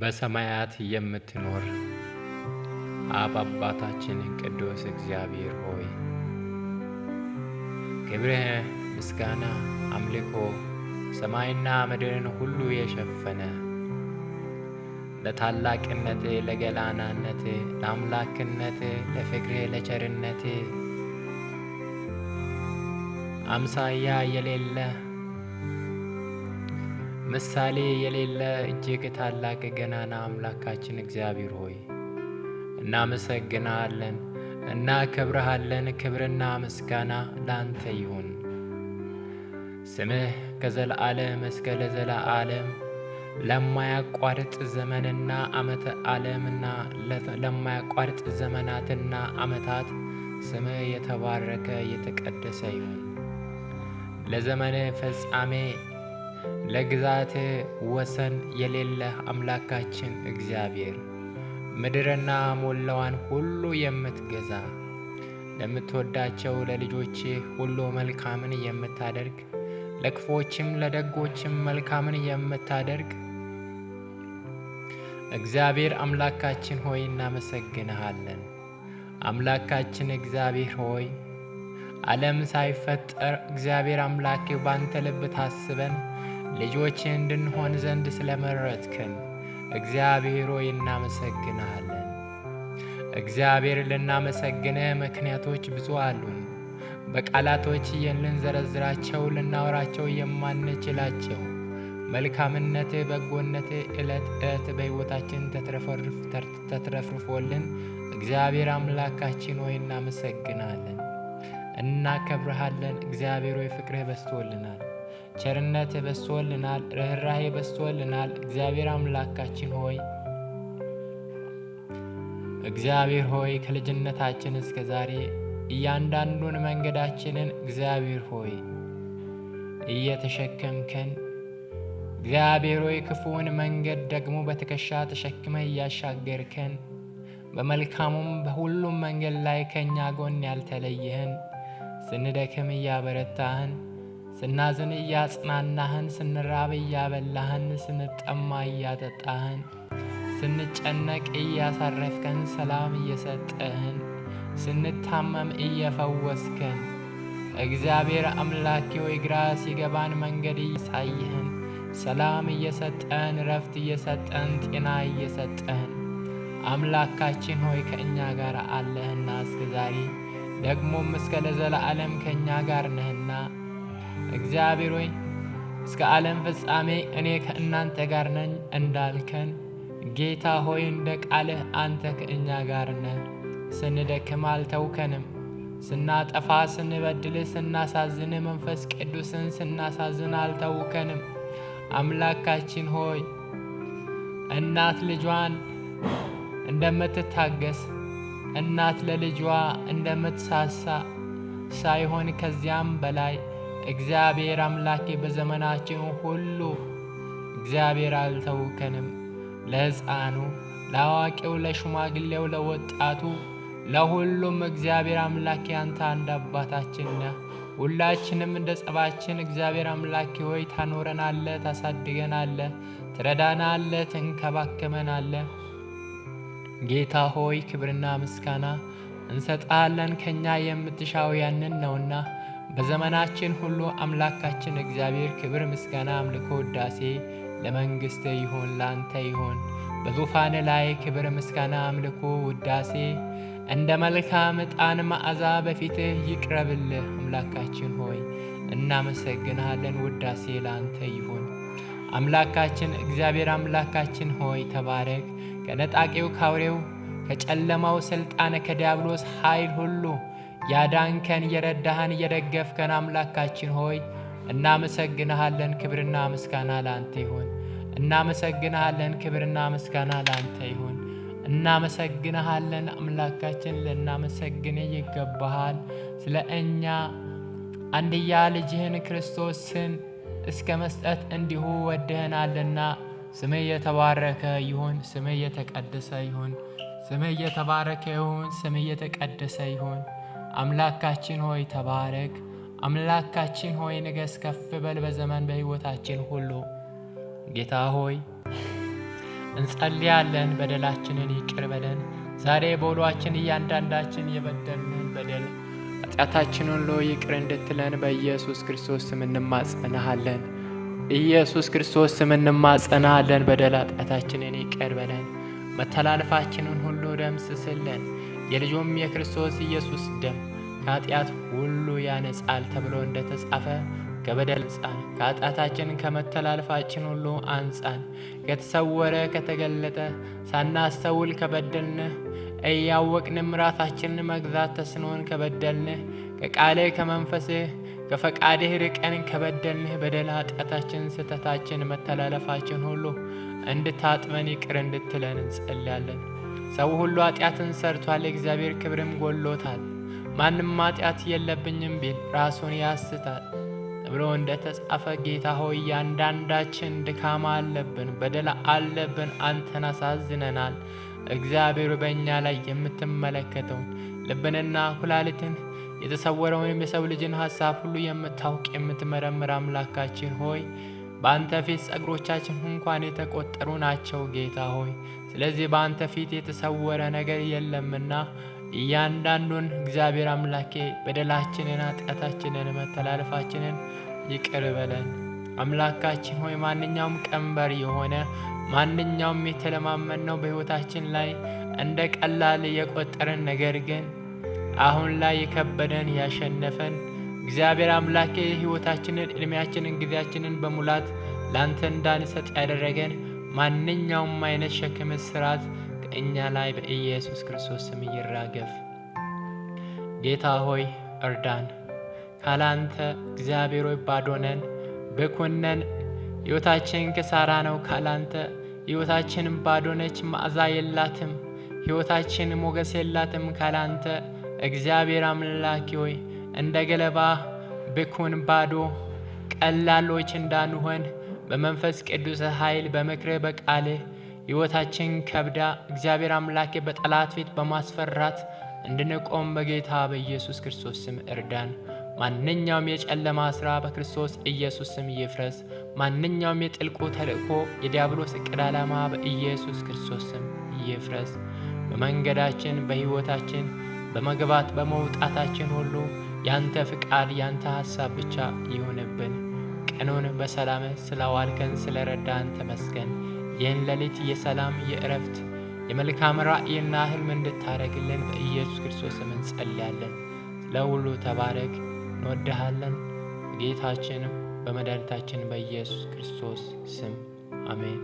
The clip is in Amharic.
በሰማያት የምትኖር አብ አባታችን ቅዱስ እግዚአብሔር ሆይ ክብርህ፣ ምስጋና፣ አምልኮ ሰማይና ምድርን ሁሉ የሸፈነ ለታላቅነት፣ ለገናናነት፣ ለአምላክነት፣ ለፍቅርህ፣ ለቸርነት አምሳያ የሌለ ምሳሌ የሌለ እጅግ ታላቅ ገናና አምላካችን እግዚአብሔር ሆይ እናመሰግናለን፣ እናከብርሃለን። ክብርና ምስጋና ላንተ ይሁን። ስምህ ከዘለዓለም እስከ ለዘለዓለም ለማያቋርጥ ዘመንና ዓመተ ዓለምና ለማያቋርጥ ዘመናትና ዓመታት ስምህ የተባረከ የተቀደሰ ይሁን። ለዘመንህ ፍጻሜ ለግዛት ወሰን የሌለህ አምላካችን እግዚአብሔር ምድርና ሞላዋን ሁሉ የምትገዛ ለምትወዳቸው ለልጆችህ ሁሉ መልካምን የምታደርግ ለክፎችም ለደጎችም መልካምን የምታደርግ እግዚአብሔር አምላካችን ሆይ እናመሰግንሃለን። አምላካችን እግዚአብሔር ሆይ ዓለም ሳይፈጠር እግዚአብሔር አምላኬ ባንተ ልብ ታስበን ልጆች እንድንሆን ዘንድ ስለመረጥከን እግዚአብሔር ሆይ እናመሰግንሃለን። እግዚአብሔር ልናመሰግንህ ምክንያቶች ብዙ አሉን። በቃላቶች ልንዘረዝራቸው ልናወራቸው የማንችላቸው መልካምነትህ፣ በጎነትህ ዕለት ዕለት በሕይወታችን ተትረፍርፎልን እግዚአብሔር አምላካችን ሆይ እናመሰግናለን፣ እናከብርሃለን። እግዚአብሔር ሆይ ፍቅርህ በዝቶልናል፣ ቸርነትህ በዝቶልናል፣ ርኅራኄ በዝቶልናል። እግዚአብሔር አምላካችን ሆይ እግዚአብሔር ሆይ ከልጅነታችን እስከ ዛሬ እያንዳንዱን መንገዳችንን እግዚአብሔር ሆይ እየተሸከምከን እግዚአብሔር ሆይ ክፉውን መንገድ ደግሞ በትከሻ ተሸክመህ እያሻገርከን በመልካሙም በሁሉም መንገድ ላይ ከእኛ ጎን ያልተለየህን ስንደክም እያበረታህን ስናዝን እያጽናናህን ስንራብ እያበላህን ስንጠማ እያጠጣህን ስንጨነቅ እያሳረፍከን ሰላም እየሰጠህን ስንታመም እየፈወስከን እግዚአብሔር አምላኬ ሆይ ግራ ሲገባን መንገድ እያሳየህን ሰላም እየሰጠህን ረፍት እየሰጠህን ጤና እየሰጠህን አምላካችን ሆይ ከእኛ ጋር አለህና እስከ ዛሬ ደግሞም እስከ ለዘለዓለም ከእኛ ጋር ነህና እግዚአብሔር ሆይ እስከ ዓለም ፍጻሜ እኔ ከእናንተ ጋር ነኝ እንዳልከን ጌታ ሆይ እንደ ቃልህ አንተ ከእኛ ጋር ነህ። ስንደክም አልተውከንም፣ ስናጠፋ ስንበድል ስናሳዝን መንፈስ ቅዱስን ስናሳዝን አልተውከንም። አምላካችን ሆይ እናት ልጇን እንደምትታገስ እናት ለልጇ እንደምትሳሳ ሳይሆን ከዚያም በላይ እግዚአብሔር አምላኬ በዘመናችን ሁሉ እግዚአብሔር አልተውከንም። ለሕፃኑ፣ ለአዋቂው፣ ለሽማግሌው፣ ለወጣቱ፣ ለሁሉም እግዚአብሔር አምላኬ አንተ አንድ አባታችን ነህ። ሁላችንም እንደ ጸባችን እግዚአብሔር አምላኬ ሆይ ታኖረናለህ፣ ታሳድገናለህ፣ ትረዳናለህ፣ ትንከባከበናለህ። ጌታ ሆይ ክብርና ምስጋና እንሰጣለን። ከኛ የምትሻው ያንን ነውና በዘመናችን ሁሉ አምላካችን እግዚአብሔር ክብር፣ ምስጋና፣ አምልኮ፣ ውዳሴ ለመንግስት ይሁን፣ ላንተ ይሁን። በዙፋን ላይ ክብር፣ ምስጋና፣ አምልኮ፣ ውዳሴ እንደ መልካም ዕጣን መዓዛ በፊትህ ይቅረብልህ። አምላካችን ሆይ እናመሰግንሃለን። ውዳሴ ላንተ ይሁን። አምላካችን እግዚአብሔር አምላካችን ሆይ ተባረክ። ከነጣቂው ካውሬው ከጨለማው ስልጣን ከዲያብሎስ ኃይል ሁሉ ያዳንከን የረዳህን የደገፍከን አምላካችን ሆይ እናመሰግንሃለን። ክብርና ምስጋና ላንተ ይሁን። እናመሰግንሃለን። ክብርና ምስጋና ላንተ ይሁን። እናመሰግንሃለን። አምላካችን ልናመሰግን ይገባሃል። ስለ እኛ አንድያ ልጅህን ክርስቶስን እስከ መስጠት እንዲሁ ወደህናልና ስምህ የተባረከ ይሁን። ስምህ የተቀደሰ ይሁን። ስምህ የተባረከ ይሁን። ስምህ የተቀደሰ ይሁን። አምላካችን ሆይ ተባረክ። አምላካችን ሆይ ንገስ፣ ከፍ በል በዘመን በሕይወታችን ሁሉ። ጌታ ሆይ እንጸልያለን። በደላችንን ይቅር በለን። ዛሬ በውሏችን እያንዳንዳችን የበደልን በደል ኃጢአታችንን ሁሉ ይቅር እንድትለን በኢየሱስ ክርስቶስ ስም እንማጸናሃለን። ኢየሱስ ክርስቶስ ስም እንማጸናሃለን። በደል ኃጢአታችንን ይቅር በለን፣ መተላለፋችንን ሁሉ ደምስስልን። የልጁም የክርስቶስ ኢየሱስ ደም ከኃጢአት ሁሉ ያነጻል ተብሎ እንደተጻፈ ከበደል አንጻን፣ ከኃጢአታችን ከመተላለፋችን ሁሉ አንጻን። ከተሰወረ ከተገለጠ ሳናስተውል ከበደልንህ እያወቅንም ራሳችንን መግዛት ተስኖን ከበደልንህ ከቃልህ ከመንፈስህ ከፈቃድህ ርቀን ከበደልንህ በደል ኃጢአታችን ስህተታችን መተላለፋችን ሁሉ እንድታጥበን ይቅር እንድትለን እንጸልያለን። ሰው ሁሉ ኃጢአትን ሰርቷል፣ የእግዚአብሔር ክብርም ጎሎታል። ማንም ኃጢአት የለብኝም ቢል ራሱን ያስታል ብሎ እንደተጻፈ ጌታ ሆይ እያንዳንዳችን ድካማ አለብን፣ በደል አለብን፣ አንተን አሳዝነናል። እግዚአብሔር በእኛ ላይ የምትመለከተውን ልብንና ኩላሊትን የተሰወረውን የሰው ልጅን ሀሳብ ሁሉ የምታውቅ የምትመረምር አምላካችን ሆይ በአንተ ፊት ጸጉሮቻችን እንኳን የተቆጠሩ ናቸው ጌታ ሆይ። ስለዚህ በአንተ ፊት የተሰወረ ነገር የለምና እያንዳንዱን እግዚአብሔር አምላኬ በደላችንን ኃጢአታችንን መተላለፋችንን ይቅር በለን። አምላካችን ሆይ ማንኛውም ቀንበር የሆነ ማንኛውም የተለማመነው በሕይወታችን ላይ እንደ ቀላል የቆጠረን ነገር ግን አሁን ላይ የከበደን ያሸነፈን እግዚአብሔር አምላኬ ሕይወታችንን ዕድሜያችንን ጊዜያችንን በሙላት ላንተ እንዳንሰጥ ያደረገን ማንኛውም አይነት ሸክም እስራት ከእኛ ላይ በኢየሱስ ክርስቶስ ስም ይራገፍ። ጌታ ሆይ እርዳን። ካላንተ እግዚአብሔር ሆይ ባዶ ነን፣ ብኩን ነን፣ ሕይወታችን ክሳራ ነው። ካላንተ ሕይወታችን ባዶ ነች፣ መዓዛ የላትም። ሕይወታችን ሞገስ የላትም ካላንተ እግዚአብሔር አምላኬ ሆይ እንደ ገለባ ብኩን ባዶ ቀላሎች እንዳንሆን በመንፈስ ቅዱስ ኃይል በምክርህ በቃልህ ሕይወታችን ከብዳ እግዚአብሔር አምላኬ በጠላት ፊት በማስፈራት እንድንቆም በጌታ በኢየሱስ ክርስቶስ ስም እርዳን። ማንኛውም የጨለማ ሥራ በክርስቶስ ኢየሱስ ስም ይፍረስ። ማንኛውም የጥልቁ ተልእኮ የዲያብሎስ ዕቅድ ዓላማ በኢየሱስ ክርስቶስ ስም ይፍረስ። በመንገዳችን በሕይወታችን በመግባት በመውጣታችን ሁሉ ያንተ ፍቃድ ያንተ ሐሳብ ብቻ ይሁንብን። ቀኑን በሰላም ስላዋልከን ስለረዳን ተመስገን። ይህን ሌሊት የሰላም የእረፍት የመልካም ራእይና ህልም እንድታረግልን በኢየሱስ ክርስቶስ ስም እንጸልያለን። ለሁሉ ተባረክ። እንወድሃለን። ጌታችን በመድኃኒታችን በኢየሱስ ክርስቶስ ስም አሜን።